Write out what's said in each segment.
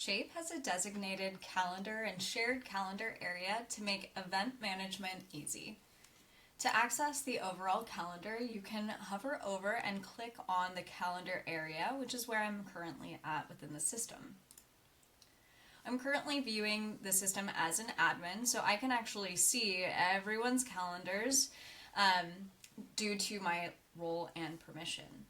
Shape has a designated calendar and shared calendar area to make event management easy. To access the overall calendar, you can hover over and click on the calendar area, which is where I'm currently at within the system. I'm currently viewing the system as an admin, so I can actually see everyone's calendars due to my role and permission.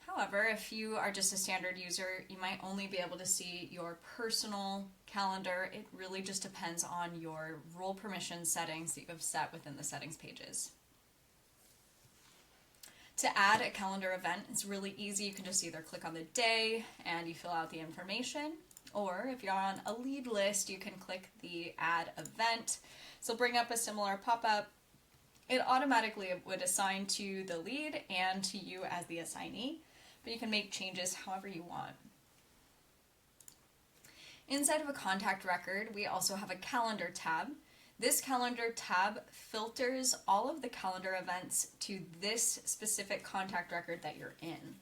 However, if you are just a standard user, you might only be able to see your personal calendar. It really just depends on your role permission settings that you have set within the settings pages. To add a calendar event, it's really easy. You can just either click on the day and you fill out the information, or if you're on a lead list, you can click the add event. So bring up a similar pop-up. It automatically would assign to the lead and to you as the assignee, but you can make changes however you want. Inside of a contact record, we also have a calendar tab. This calendar tab filters all of the calendar events to this specific contact record that you're in.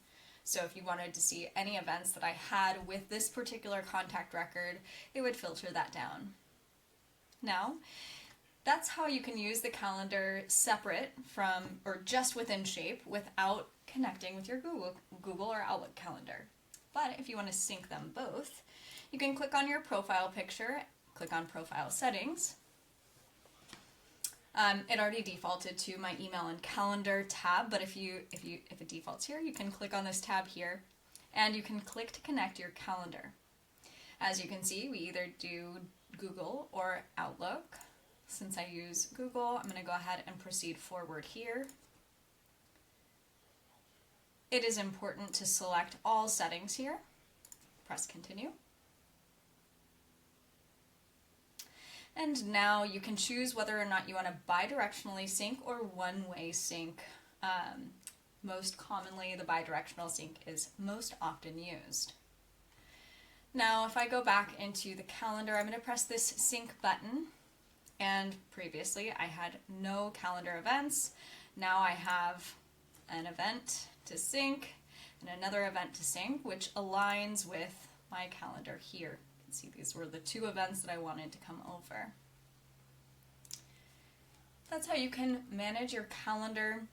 So if you wanted to see any events that I had with this particular contact record, it would filter that down. Now, that's how you can use the calendar separate from, or just within Shape, without connecting with your Google or Outlook calendar. But if you want to sync them both, you can click on your profile picture, click on Profile Settings. It already defaulted to my email and calendar tab, but if it defaults here, you can click on this tab here, and you can click to connect your calendar. As you can see, we either do Google or Outlook. Since I use Google, I'm going to go ahead and proceed forward here. It is important to select all settings here. Press continue. And now you can choose whether or not you want to bi-directionally sync or one-way sync. Most commonly, the bi-directional sync is most often used. Now, if I go back into the calendar, I'm going to press this sync button. And previously, I had no calendar events. Now I have an event to sync and another event to sync, which aligns with my calendar here. You can see these were the two events that I wanted to come over. That's how you can manage your calendar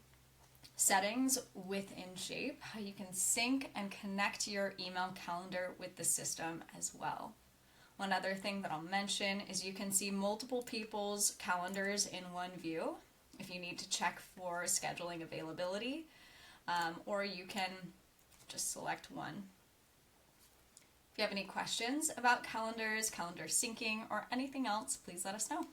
settings within Shape, how you can sync and connect your email calendar with the system as well. One other thing that I'll mention is you can see multiple people's calendars in one view if you need to check for scheduling availability, or you can just select one. If you have any questions about calendars, calendar syncing, or anything else, please let us know.